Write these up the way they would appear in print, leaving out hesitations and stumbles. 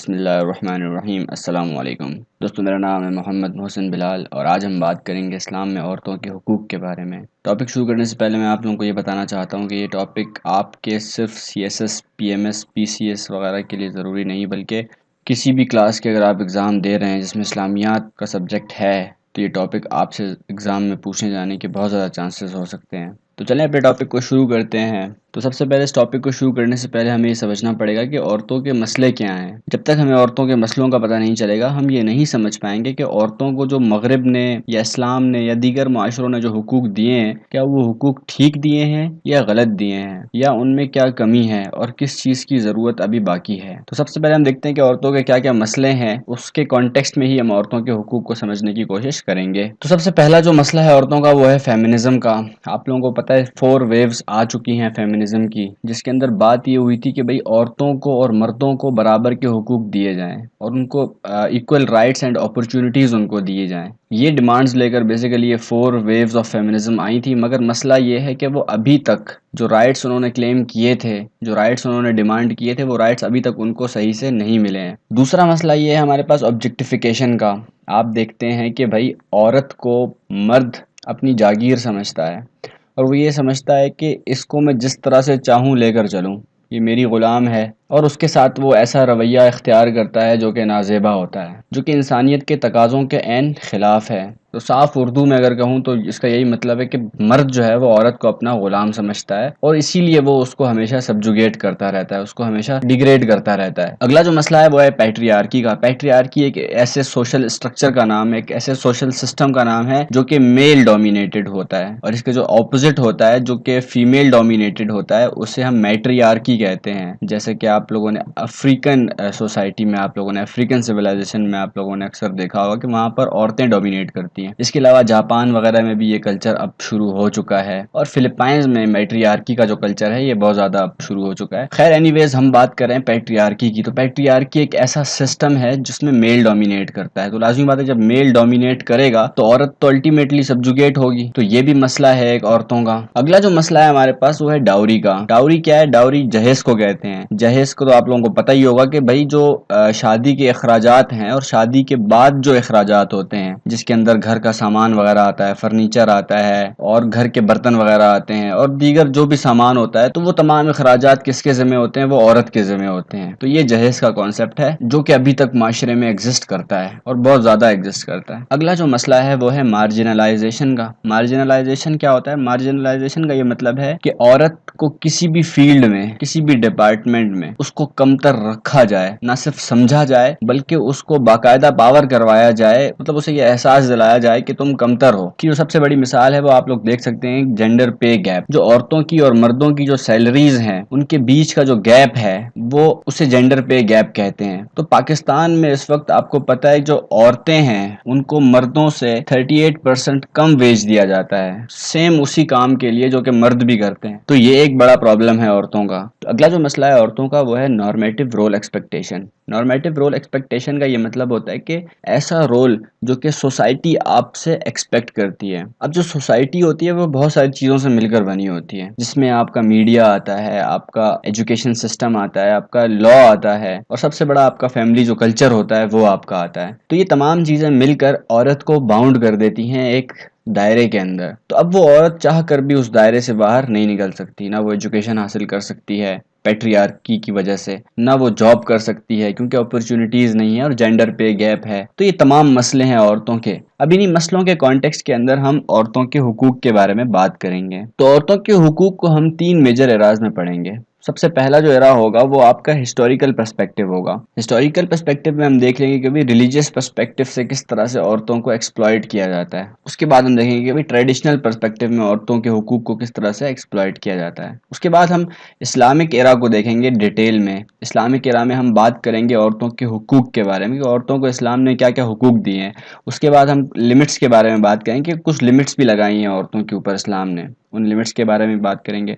بسم اللہ الرحمن الرحیم۔ السلام علیکم دوستو، میرا نام ہے محمد محسن بلال اور آج ہم بات کریں گے اسلام میں عورتوں کے حقوق کے بارے میں۔ ٹاپک شروع کرنے سے پہلے میں آپ لوگوں کو یہ بتانا چاہتا ہوں کہ یہ ٹاپک آپ کے صرف C S S, P M S, P C S وغیرہ کے لیے ضروری نہیں، بلکہ کسی بھی کلاس کے اگر آپ ایگزام دے رہے ہیں جس میں اسلامیات کا سبجیکٹ ہے تو یہ ٹاپک آپ سے ایگزام میں پوچھنے جانے کے بہت زیادہ چانسز ہو سکتے ہیں۔ تو چلیں اپنے ٹاپک کو شروع کرتے ہیں۔ تو سب سے پہلے اس ٹاپک کو شروع کرنے سے پہلے ہمیں یہ سمجھنا پڑے گا کہ عورتوں کے مسئلے کیا ہیں۔ جب تک ہمیں عورتوں کے مسئلوں کا پتہ نہیں چلے گا، ہم یہ نہیں سمجھ پائیں گے کہ عورتوں کو جو مغرب نے یا اسلام نے یا دیگر معاشروں نے جو حقوق دیے ہیں، کیا وہ حقوق ٹھیک دیے ہیں یا غلط دیے ہیں، یا ان میں کیا کمی ہے اور کس چیز کی ضرورت ابھی باقی ہے۔ تو سب سے پہلے ہم دیکھتے ہیں کہ عورتوں کے کیا کیا مسئلے ہیں، اس کے کانٹیکسٹ میں ہی ہم عورتوں کے حقوق کو سمجھنے کی کوشش کریں گے۔ تو سب سے پہلا جو مسئلہ ہے عورتوں کا وہ ہے فیمنزم کا۔ آپ لوگوں کو پتہ ہے 4 ویوز آ چکی ہیں فیمنزم کی، جس کے اندر بات یہ ہوئی تھی کہ بھئی عورتوں کو اور مردوں کو برابر کے حقوق دیے جائیں اور ان کو ایکول رائٹس اینڈ اپرچونٹیز ان کو دیے جائیں۔ یہ ڈیمانڈز لے کر بیسیکلی یہ 4 ویوز آف فیمنزم آئی تھی، مگر مسئلہ یہ ہے کہ وہ ابھی تک جو رائٹس انہوں نے کلیم کیے تھے، جو رائٹس انہوں نے ڈیمانڈ کیے تھے، وہ رائٹس ابھی تک ان کو صحیح سے نہیں ملے ہیں۔ دوسرا مسئلہ یہ ہے ہمارے پاس آبجیکٹیفیکیشن کا۔ آپ دیکھتے ہیں کہ بھائی عورت کو مرد اپنی جاگیر سمجھتا ہے اور وہ یہ سمجھتا ہے کہ اس کو میں جس طرح سے چاہوں لے کر چلوں، یہ میری غلام ہے، اور اس کے ساتھ وہ ایسا رویہ اختیار کرتا ہے جو کہ نازیبا ہوتا ہے، جو کہ انسانیت کے تقاضوں کے عین خلاف ہے۔ تو صاف اردو میں اگر کہوں تو اس کا یہی مطلب ہے کہ مرد جو ہے وہ عورت کو اپنا غلام سمجھتا ہے اور اسی لیے وہ اس کو ہمیشہ سبجوگیٹ کرتا رہتا ہے، اس کو ہمیشہ ڈیگریڈ کرتا رہتا ہے۔ اگلا جو مسئلہ ہے وہ ہے پیٹریارکی کا۔ پیٹریارکی ایک ایسے سوشل اسٹرکچر کا نام ہے، ایک ایسے سوشل سسٹم کا نام ہے جو کہ میل ڈومینیٹڈ ہوتا ہے، اور اس کے جو اپوزٹ ہوتا ہے جو کہ فیمیل ڈومینیٹڈ ہوتا ہے اسے ہم میٹریارکی کہتے ہیں۔ جیسے کہ آپ لوگوں نے افریقن سوسائٹی میں، آپ لوگوں نے افریقن سویلائزیشن میں آپ لوگوں نے اکثر دیکھا ہوگا کہ وہاں پر عورتیں ڈومینیٹ کرتی ہیں۔ اس کے علاوہ جاپان وغیرہ میں بھی یہ کلچر اب شروع ہو چکا ہے، اور فلپائنز میں میٹریارکی کا جو کلچر ہے یہ بہت زیادہ اب شروع ہو چکا ہے۔ خیر اینی ویز ہم بات کر رہے ہیں پیٹریارکی کی، تو پیٹریارکی ایک ایسا سسٹم ہے جس میں میل ڈومینیٹ کرتا ہے، تو لازمی بات ہے جب میل ڈومینیٹ کرے گا تو عورت تو الٹیمیٹلی سبجوگیٹ ہوگی، تو یہ بھی مسئلہ ہے ایک عورتوں کا۔ اگلا جو مسئلہ ہے ہمارے پاس وہ ہے ڈاوری کا۔ ڈاوری کیا ہے؟ ڈاوری جہیز کو کہتے ہیں۔ جہیز کو تو آپ لوگوں کو پتہ ہی ہوگا کہ بھائی جو شادی کے اخراجات ہیں اور شادی کے بعد جو اخراجات ہوتے ہیں، جس کے اندر گھر کا سامان وغیرہ آتا ہے، فرنیچر آتا ہے اور گھر کے برتن وغیرہ آتے ہیں اور دیگر جو بھی سامان ہوتا ہے، تو وہ تمام اخراجات کس کے ذمہ ہوتے ہیں؟ وہ عورت کے ذمہ ہوتے ہیں۔ تو یہ جہیز کا کانسیپٹ ہے جو کہ ابھی تک معاشرے میں ایگزسٹ کرتا ہے اور بہت زیادہ ایگزسٹ کرتا ہے۔ اگلا جو مسئلہ ہے وہ ہے مارجنلائزیشن کا۔ مارجنلائزیشن کیا ہوتا ہے؟ مارجنلائزیشن کا یہ مطلب ہے کہ عورت کو کسی بھی فیلڈ میں، کسی بھی ڈپارٹمنٹ میں اس کو کمتر رکھا جائے، نہ صرف سمجھا جائے بلکہ اس کو باقاعدہ پاور کروایا جائے، مطلب اسے یہ احساس دلایا جائے کہ تم کمتر ہو۔ کی جو سب سے بڑی مثال ہے وہ آپ لوگ دیکھ سکتے ہیں جینڈر پے گیپ، جو عورتوں کی اور مردوں کی جو سیلریز ہیں ان کے بیچ کا جو گیپ ہے وہ اسے جینڈر پے گیپ کہتے ہیں۔ تو پاکستان میں اس وقت آپ کو پتہ ہے جو عورتیں ہیں ان کو مردوں سے 38% کم ویج دیا جاتا ہے، سیم اسی کام کے لیے جو کہ مرد بھی کرتے ہیں۔ تو یہ ایک بڑا پرابلم ہے عورتوں کا۔ تو اگلا جو مسئلہ ہے عورتوں کا وہ ہے نارمیٹیو رول ایکسپیکٹیشن۔ نارمیٹیو رول ایکسپیکٹیشن کا یہ مطلب ہوتا ہے کہ ایسا رول جو کہ سوسائٹی آپ سے ایکسپیکٹ کرتی ہے۔ اب جو سوسائٹی ہوتی ہے وہ بہت ساری چیزوں سے مل کر بنی ہوتی ہے، جس میں آپ کا میڈیا آتا ہے، آپ کا ایجوکیشن سسٹم آتا ہے، آپ کا لا آتا ہے، اور سب سے بڑا آپ کا فیملی جو کلچر ہوتا ہے وہ آپ کا آتا ہے۔ تو یہ تمام چیزیں مل کر عورت کو باؤنڈ کر دیتی ہیں ایک دائرے کے اندر۔ تو اب وہ عورت چاہ کر بھی اس دائرے سے باہر نہیں نکل سکتی، نہ وہ ایجوکیشن حاصل کر سکتی ہے پیٹریارکی کی وجہ سے، نہ وہ جاب کر سکتی ہے کیونکہ اپرچونٹیز نہیں ہے اور جینڈر پے گیپ ہے۔ تو یہ تمام مسئلے ہیں عورتوں کے۔ اب انہی مسئلوں کے کانٹیکسٹ کے اندر ہم عورتوں کے حقوق کے بارے میں بات کریں گے۔ تو عورتوں کے حقوق کو ہم 3 میجر ایراز میں پڑھیں گے۔ سب سے پہلا جو ایرا ہوگا وہ آپ کا ہسٹوریکل پرسپیکٹیو ہوگا۔ ہسٹوریکل پرسپیکٹیو میں ہم دیکھ لیں گے کہ بھی ریلیجیس پرسپیکٹیو سے کس طرح سے عورتوں کو ایکسپلائٹ کیا جاتا ہے۔ اس کے بعد ہم دیکھیں گے کہ بھی ٹریڈیشنل پرسپیکٹیو میں عورتوں کے حقوق کو کس طرح سے ایکسپلائٹ کیا جاتا ہے۔ اس کے بعد ہم اسلامک ایرا کو دیکھیں گے ڈیٹیل میں۔ اسلامک ایرا میں ہم بات کریں گے عورتوں کے حقوق کے بارے میں کہ عورتوں کو اسلام نے کیا کیا حقوق دیے ہیں۔ اس کے بعد ہم لمٹس کے بارے میں بات کریں کہ کچھ لمٹس بھی لگائی ہیں عورتوں کے اوپر اسلام نے، ان لمٹس کے بارے میں بات کریں گے۔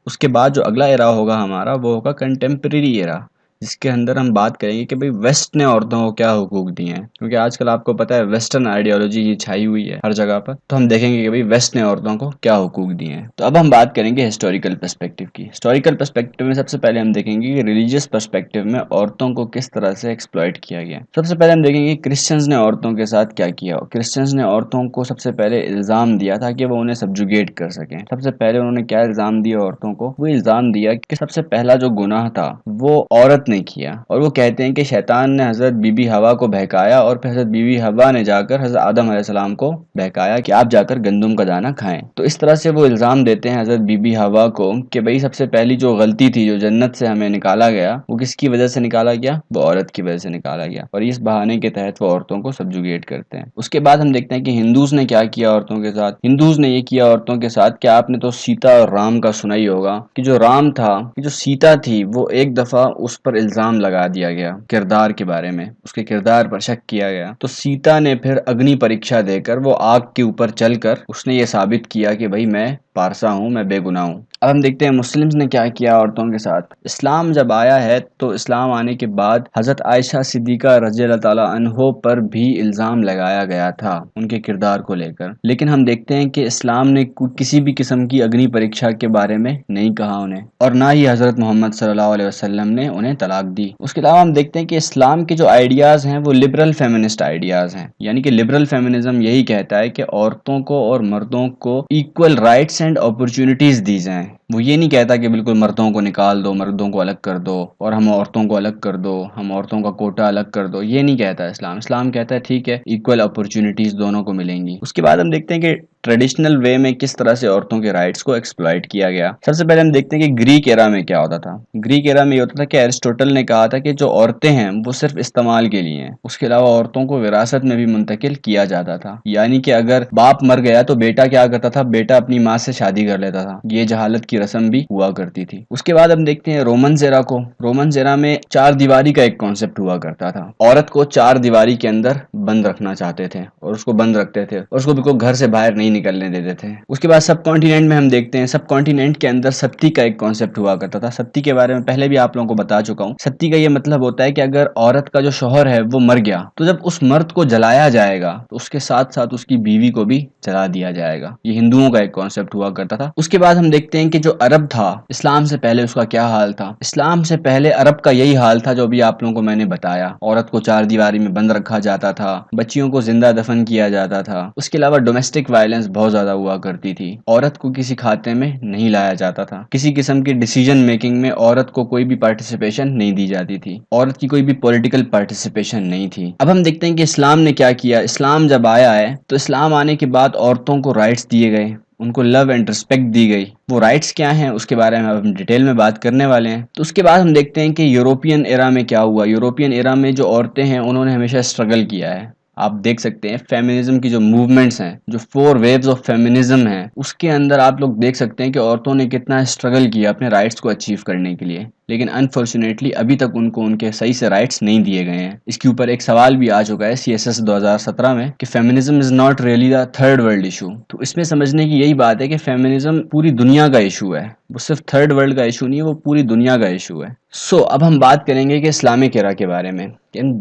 اس کے بعد جو اگلا ایرا ہوگا ہمارا وہ ہوگا کنٹمپریری ایرا۔ جس کے اندر ہم بات کریں گے کہ بھئی ویسٹ نے عورتوں کو کیا حقوق دیے ہیں، کیونکہ آج کل آپ کو پتہ ہے ویسٹرن آئیڈیالوجی یہ چھائی ہوئی ہے ہر جگہ پر، تو ہم دیکھیں گے کہ بھئی ویسٹ نے عورتوں کو کیا حقوق دیے ہیں۔ تو اب ہم بات کریں گے ہسٹوریکل پرسپیکٹو کی۔ ہسٹوریکل پرسپیکٹو میں سب سے پہلے ہم دیکھیں گے کہ ریلیجیس پرسپیکٹو میں عورتوں کو کس طرح سے ایکسپلائٹ کیا گیا۔ سب سے پہلے ہم دیکھیں گے کرسچنز نے عورتوں کے ساتھ کیا کیا۔ کرسچنز نے عورتوں کو سب سے پہلے الزام دیا تھا کہ وہ انہیں سبجوگیٹ کر سکیں۔ سب سے پہلے انہوں نے کیا الزام دیا عورتوں کو؟ وہ الزام دیا کہ سب سے پہلا جو گناہ تھا وہ عورت نے کیا، اور وہ کہتے ہیں کہ شیطان نے حضرت بی بی حوا کو بہکایا، اور پھر حضرت بی بی حوا نے جا کر حضرت آدم علیہ السلام کو بہکایا کہ آپ جا کر گندم کا دانہ کھائیں۔ تو اس طرح سے وہ الزام دیتے ہیں حضرت بی بی حوا کو کہ بھئی سب سے پہلی جو غلطی تھی، جو جنت سے ہمیں نکالا گیا، وہ کس کی وجہ سے نکالا گیا؟ وہ عورت کی وجہ سے نکالا گیا، اور اس بہانے کے تحت وہ عورتوں کو سبجوگیٹ کرتے ہیں۔ اس کے بعد ہم دیکھتے ہیں کہ ہندوز نے کیا کیا عورتوں کے ساتھ۔ ہندوز نے یہ کیا عورتوں کے ساتھ کہ آپ نے تو سیتا اور رام کا سنا ہی ہوگا کہ جو رام تھا، کہ جو سیتا تھی، وہ ایک دفعہ اس پر الزام لگا دیا گیا کردار کے بارے میں، اس کے کردار پر شک کیا گیا، تو سیتا نے پھر اگنی پریکشا دے کر وہ آگ کے اوپر چل کر اس نے یہ ثابت کیا کہ بھائی میں پارسا ہوں، میں بے گناہ ہوں۔ اب ہم دیکھتے ہیں مسلمز نے کیا کیا عورتوں کے ساتھ۔ اسلام جب آیا ہے تو اسلام آنے کے بعد حضرت عائشہ صدیقہ رضی اللہ تعالیٰ عنہ پر بھی الزام لگایا گیا تھا ان کے کردار کو لے کر، لیکن ہم دیکھتے ہیں کہ اسلام نے کسی بھی قسم کی اگنی پریکشا کے بارے میں نہیں کہا انہیں، اور نہ ہی حضرت محمد صلی اللہ علیہ وسلم نے انہیں طلاق دی۔ اس کے علاوہ ہم دیکھتے ہیں کہ اسلام کے جو آئیڈیاز ہیں وہ لبرل فیمنسٹ آئیڈیاز ہیں، یعنی کہ لبرل فیمنزم یہی کہتا ہے کہ عورتوں کو اور مردوں کو ایکول رائٹس اینڈ اپرچونٹیز دی جائیں۔ وہ یہ نہیں کہتا کہ بالکل مردوں کو نکال دو، مردوں کو الگ کر دو، اور ہم عورتوں کو الگ کر دو، ہم عورتوں کا کوٹا الگ کر دو، یہ نہیں کہتا اسلام۔ اسلام کہتا ہے ٹھیک ہے، ایکول اپرچونٹیز دونوں کو ملیں گی۔ اس کے بعد ہم دیکھتے ہیں کہ ٹریڈیشنل وے میں کس طرح سے عورتوں کے رائٹس کو ایکسپلائٹ کیا گیا۔ سب سے پہلے ہم دیکھتے ہیں کہ گریک ایرا میں کیا ہوتا تھا۔ گریک ایرا میں یہ ہوتا تھا کہ ایرسٹوٹل نے کہا تھا کہ جو عورتیں ہیں وہ صرف استعمال کے لیے ہیں، اس کے علاوہ عورتوں کو وراثت میں بھی منتقل کیا جاتا تھا، یعنی کہ اگر باپ مر گیا تو بیٹا کیا کرتا تھا؟ بیٹا اپنی ماں سے شادی کر لیتا تھا، یہ جہالت کی رسم بھی ہوا کرتی تھی۔ اس کے بعد ہم دیکھتے ہیں رومنز ایرا کو۔ رومنز ایرا میں چار دیواری کا ایک کانسیپٹ ہوا کرتا تھا، عورت کو چار دیواری کے اندر بند رکھنا چاہتے تھے اور اس کو بند رکھتے تھے، اور اس کو بالکل گھر سے باہر نہیں نکلنے دیتے تھے۔ اس کے بعد سب کانٹیننٹ میں ہم دیکھتے ہیں، سب کانٹیننٹ کے اندر ستی کا ایک کانسیپٹ ہوا کرتا تھا۔ ستی کے بارے میں پہلے بھی آپ لوگوں کو بتا چکا ہوں۔ ستی کا یہ مطلب ہوتا ہے کہ اگر عورت کا جو شوہر ہے وہ مر گیا تو جب اس مرد کو جلایا جائے گا تو اس کے ساتھ ساتھ اس کی بیوی کو بھی جلا دیا جائے گا۔ یہ ہندوؤں کا ایک کانسیپٹ ہوا کرتا تھا۔ اس کے بعد ہم دیکھتے ہیں کہ جو عرب تھا، اسلام سے پہلے اس کا کیا حال تھا۔ اسلام سے پہلے عرب کا یہی حال تھا جو ابھی آپ لوگوں کو میں نے بتایا، عورت کو چار دیواری میں بند رکھا جاتا تھا، بچیوں کو زندہ دفن کیا جاتا تھا۔ اس کے علاوہ ڈومیسٹک وائلنس بہت زیادہ ہوا کرتی تھی، عورت کو کسی کھاتے میں نہیں لایا جاتا تھا، کسی قسم کی ڈیسیژن میکنگ میں عورت کو کوئی بھی پارٹیسپیشن نہیں دی جاتی تھی، عورت کی کوئی بھی پولیٹیکل پارٹیسپیشن نہیں تھی۔ اب ہم دیکھتے ہیں کہ اسلام نے کیا کیا۔ اسلام جب آیا ہے تو اسلام آنے کے بعد عورتوں کو رائٹس دیے گئے، ان کو لو اینڈ رسپیکٹ دی گئی۔ وہ رائٹس کیا ہیں اس کے بارے میں اب ہم ڈیٹیل میں بات کرنے والے ہیں۔ تو اس کے بعد ہم دیکھتے ہیں کہ یوروپین ایرا میں کیا ہوا۔ یوروپین ایرا میں جو عورتیں ہیں انہوں نے ہمیشہ اسٹرگل کیا ہے۔ آپ دیکھ سکتے ہیں فیمنزم کی جو موومنٹس ہیں، جو 4 ویوز آف فیمنزم ہیں، اس کے اندر آپ لوگ دیکھ سکتے ہیں کہ عورتوں نے کتنا اسٹرگل کیا اپنے رائٹس کو اچیو کرنے کے لیے، لیکن انفارچونیٹلی ابھی تک ان کو ان کے صحیح سے رائٹس نہیں دیے گئے ہیں۔ اس کے اوپر ایک سوال بھی آ چکا ہے CSS 2017 میں کہ feminism is not really the third world issue. تو اس میں سمجھنے کی یہی بات ہے کہ فیمنزم پوری دنیا کا ایشو ہے، وہ صرف تھرڈ ورلڈ کا ایشو نہیں ہے، وہ پوری دنیا کا ایشو ہے۔ اب ہم بات کریں گے کہ اسلامک ایرا کے بارے میں،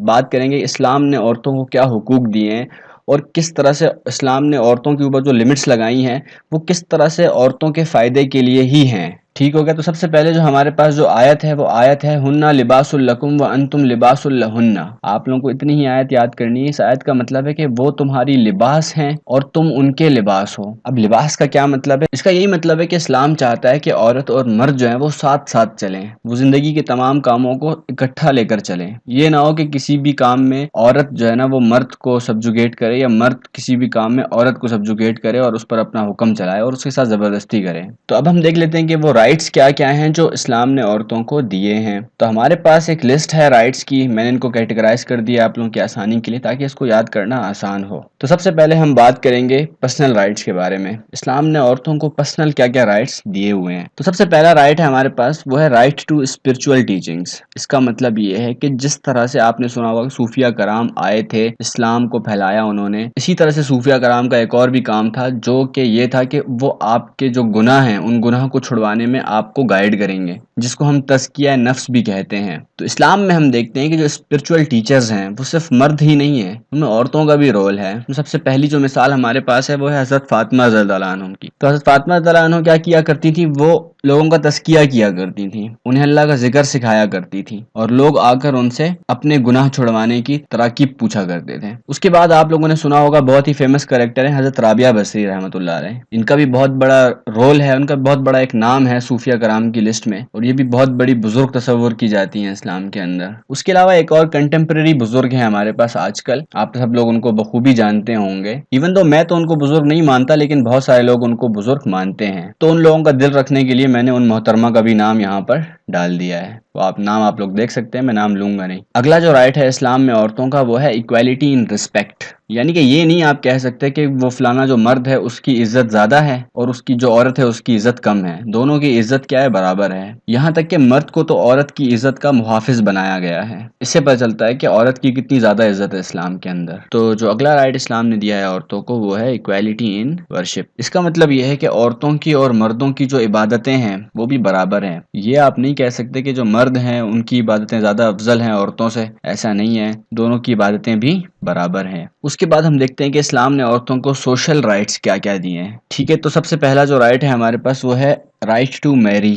بات کریں گے اسلام نے عورتوں کو کیا حقوق دیے ہیں اور کس طرح سے اسلام نے عورتوں کے اوپر جو لمٹس لگائی ہیں وہ کس طرح سے عورتوں کے فائدے کے لیے ہی ہیں۔ ٹھیک ہو گیا؟ تو سب سے پہلے جو ہمارے پاس جو آیت ہے وہ آیت ہے ہننا لباس لکم وانتم لباس لہن۔ آپ لوگوں کو اتنی ہی آیت یاد کرنی ہے۔ اس آیت کا مطلب ہے کہ وہ تمہاری لباس ہیں اور تم ان کے لباس ہو۔ اب لباس کا کیا مطلب ہے؟ اس کا یہی مطلب ہے کہ اسلام چاہتا ہے کہ عورت اور مرد جو ہیں وہ ساتھ ساتھ چلیں، وہ زندگی کے تمام کاموں کو اکٹھا لے کر چلیں۔ یہ نہ ہو کہ کسی بھی کام میں عورت جو ہے نا وہ مرد کو سبجوگیٹ کرے، یا مرد کسی بھی کام میں عورت کو سبجوگیٹ کرے اور اس پر اپنا حکم چلائے اور اس کے ساتھ زبردستی کرے۔ تو اب ہم دیکھ لیتے ہیں کہ وہ رائٹس کیا کیا ہیں جو اسلام نے عورتوں کو دیے ہیں۔ تو ہمارے پاس ایک لسٹ ہے رائٹس کی، میں نے ان کو کیٹیگرائز کر دیا آپ لوگوں کی آسانی کے لیے تاکہ اس کو یاد کرنا آسان ہو۔ تو سب سے پہلے ہم بات کریں گے پرسنل رائٹس کے بارے میں۔ اسلام نے عورتوں کو پرسنل کیا کیا رائٹس دیے ہوئے ہیں۔ تو سب سے پہلا رائٹ ہے ہمارے پاس، وہ ہے رائٹ ٹو اسپرچول ٹیچنگس۔ اس کا مطلب یہ ہے کہ جس طرح سے آپ نے سنا ہوگا کہ صوفیہ کرام آئے تھے، اسلام کو پھیلایا انہوں نے، اسی طرح سے صوفیہ کرام کا ایک اور بھی کام تھا جو کہ یہ تھا کہ وہ آپ کے جو گناہ ہیں ان گناہ کو چھڑوانے میں آپ کو گائیڈ کریں گے، جس کو ہم تزکیہ نفس بھی کہتے ہیں۔ تو اسلام میں ہم دیکھتے ہیں کہ جو اسپرچول ٹیچرز ہیں وہ صرف مرد ہی نہیں ہیں، ان میں عورتوں کا بھی رول ہے۔ سب سے پہلی جو مثال ہمارے پاس ہے وہ ہے حضرت فاطمہ رضی اللہ عنہ کی۔ تو حضرت فاطمہ رضی اللہ عنہ کیا کیا کرتی تھی؟ وہ لوگوں کا تزکیہ کیا کرتی تھیں، انہیں اللہ کا ذکر سکھایا کرتی تھی، اور لوگ آ کر ان سے اپنے گناہ چھڑوانے کی تراکیب پوچھا کرتے تھے۔ اس کے بعد آپ لوگوں نے سنا ہوگا بہت ہی فیمس کریکٹر ہے حضرت رابعہ بصری رحمۃ اللہ علیہ، ان کا بھی بہت بڑا رول ہے، ان کا بہت بڑا ایک نام ہے صوفیہ کرام کی لسٹ میں، اور یہ بھی بہت بڑی بزرگ تصور کی جاتی ہیں اسلام کے اندر۔ اس کے علاوہ ایک اور کنٹمپریری بزرگ ہیں ہمارے پاس آج کل، آپ سب لوگ ان کو بخوبی جانتے ہوں گے، ایون تو میں تو ان کو بزرگ نہیں مانتا، لیکن بہت سارے لوگ ان کو بزرگ مانتے ہیں۔ تو ان لوگوں کا دل رکھنے کے لیے میں نے ان محترمہ کا بھی نام یہاں پر ڈال دیا ہے، تو آپ لوگ دیکھ سکتے ہیں، میں نام لوں گا نہیں۔ اگلا جو رائٹ ہے اسلام میں عورتوں کا وہ ہے ایکویلٹی ان رسپیکٹ، یعنی کہ یہ نہیں آپ کہہ سکتے کہ وہ فلانا جو مرد ہے اس کی عزت زیادہ ہے اور اس کی جو عورت ہے اس کی عزت کم ہے، دونوں کی عزت کیا ہے؟ برابر ہے۔ یہاں تک کہ مرد کو تو عورت کی عزت کا محافظ بنایا گیا ہے، اس سے پتہ چلتا ہے کہ عورت کی کتنی زیادہ عزت ہے اسلام کے اندر۔ تو جو اگلا رائٹ اسلام نے دیا ہے عورتوں کو وہ ہے ایکویلٹی ان ورشپ۔ اس کا مطلب یہ ہے کہ عورتوں کی اور مردوں کی جو عبادتیں ہیں وہ بھی برابر ہیں۔ یہ آپ نہیں کہہ سکتے کہ جو مرد ہیں ان کی عبادتیں زیادہ افضل ہیں عورتوں سے، ایسا نہیں ہے، دونوں کی عبادتیں بھی برابر ہیں۔ اس کے بعد ہم دیکھتے ہیں کہ اسلام نے عورتوں کو سوشل رائٹس کیا کیا دیے ہیں۔ ٹھیک ہے، تو سب سے پہلا جو رائٹ ہے ہمارے پاس وہ ہے رائٹ ٹو میری،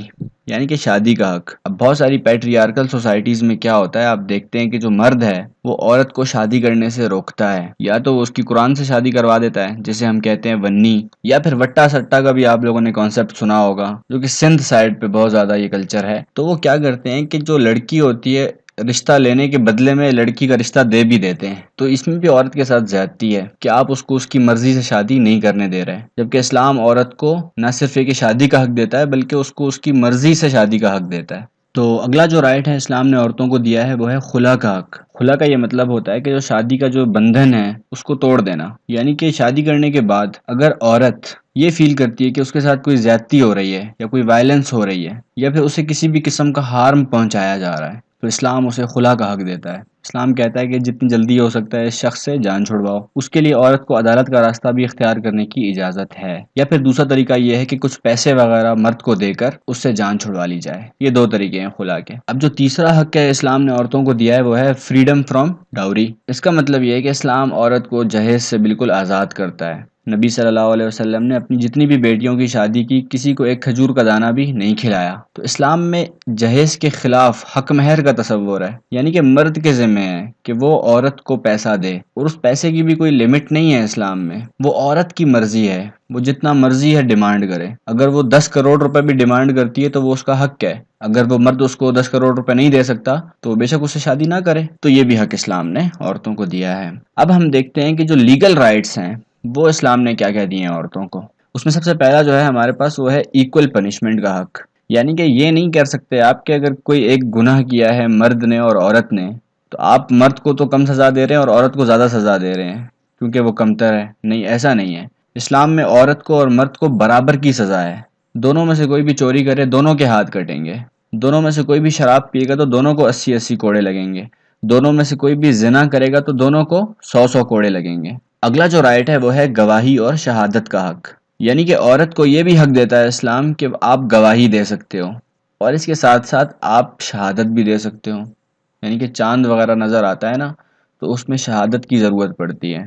یعنی کہ شادی کا حق۔ اب بہت ساری پیٹریارکل سوسائٹیز میں کیا ہوتا ہے، آپ دیکھتے ہیں کہ جو مرد ہے وہ عورت کو شادی کرنے سے روکتا ہے، یا تو وہ اس کی قرآن سے شادی کروا دیتا ہے جسے ہم کہتے ہیں ونی، یا پھر وٹا سٹا کا بھی آپ لوگوں نے کانسیپٹ سنا ہوگا، جو کہ سندھ سائڈ پہ بہت زیادہ یہ کلچر ہے۔ تو وہ کیا کرتے ہیں کہ جو لڑکی ہوتی ہے رشتہ لینے کے بدلے میں لڑکی کا رشتہ دے بھی دیتے ہیں، تو اس میں بھی عورت کے ساتھ زیادتی ہے کہ آپ اس کو اس کی مرضی سے شادی نہیں کرنے دے رہے، جبکہ اسلام عورت کو نہ صرف ایک شادی کا حق دیتا ہے بلکہ اس کو اس کی مرضی سے شادی کا حق دیتا ہے۔ تو اگلا جو رائٹ ہے اسلام نے عورتوں کو دیا ہے وہ ہے خلا کا حق۔ خلا کا یہ مطلب ہوتا ہے کہ جو شادی کا جو بندھن ہے اس کو توڑ دینا، یعنی کہ شادی کرنے کے بعد اگر عورت یہ فیل کرتی ہے کہ اس کے ساتھ کوئی زیادتی ہو رہی ہے یا کوئی وائلنس ہو رہی ہے یا پھر اسے کسی بھی قسم کا ہارم پہنچایا جا رہا ہے، تو اسلام اسے خلا کا حق دیتا ہے۔ اسلام کہتا ہے کہ جتنی جلدی ہو سکتا ہے اس شخص سے جان چھڑواؤ۔ اس کے لیے عورت کو عدالت کا راستہ بھی اختیار کرنے کی اجازت ہے، یا پھر دوسرا طریقہ یہ ہے کہ کچھ پیسے وغیرہ مرد کو دے کر اس سے جان چھڑوا لی جائے۔ یہ دو طریقے ہیں خلا کے۔ اب جو تیسرا حق ہے اسلام نے عورتوں کو دیا ہے وہ ہے فریڈم فرام ڈاوری۔ اس کا مطلب یہ ہے کہ اسلام عورت کو جہیز سے بالکل آزاد کرتا ہے۔ نبی صلی اللہ علیہ وسلم نے اپنی جتنی بھی بیٹیوں کی شادی کی کسی کو ایک کھجور کا دانہ بھی نہیں کھلایا۔ تو اسلام میں جہیز کے خلاف حق مہر کا تصور ہے، یعنی کہ مرد کے ذمہ ہے کہ وہ عورت کو پیسہ دے، اور اس پیسے کی بھی کوئی لمٹ نہیں ہے اسلام میں، وہ عورت کی مرضی ہے، وہ جتنا مرضی ہے ڈیمانڈ کرے۔ اگر وہ 10 کروڑ روپے بھی ڈیمانڈ کرتی ہے تو وہ اس کا حق ہے، اگر وہ مرد اس کو 10 کروڑ روپے نہیں دے سکتا تو بے شک اس سے شادی نہ کرے۔ تو یہ بھی حق اسلام نے عورتوں کو دیا ہے۔ اب ہم دیکھتے ہیں کہ جو لیگل رائٹس ہیں وہ اسلام نے کیا کیا دیے ہیں عورتوں کو۔ اس میں سب سے پہلا جو ہے ہمارے پاس وہ ہے ایکول پنشمنٹ کا حق، یعنی کہ یہ نہیں کر سکتے آپ کہ اگر کوئی ایک گناہ کیا ہے مرد نے اور عورت نے تو آپ مرد کو تو کم سزا دے رہے ہیں اور عورت کو زیادہ سزا دے رہے ہیں کیونکہ وہ کمتر ہے۔ نہیں، ایسا نہیں ہے۔ اسلام میں عورت کو اور مرد کو برابر کی سزا ہے۔ دونوں میں سے کوئی بھی چوری کرے دونوں کے ہاتھ کٹیں گے، دونوں میں سے کوئی بھی شراب پیے گا تو دونوں کو 80 کوڑے لگیں گے، دونوں میں سے کوئی بھی زنا کرے گا تو دونوں کو 100 کوڑے لگیں گے۔ اگلا جو رائٹ ہے وہ ہے گواہی اور شہادت کا حق، یعنی کہ عورت کو یہ بھی حق دیتا ہے اسلام کہ آپ گواہی دے سکتے ہو اور اس کے ساتھ ساتھ آپ شہادت بھی دے سکتے ہو، یعنی کہ چاند وغیرہ نظر آتا ہے نا تو اس میں شہادت کی ضرورت پڑتی ہے،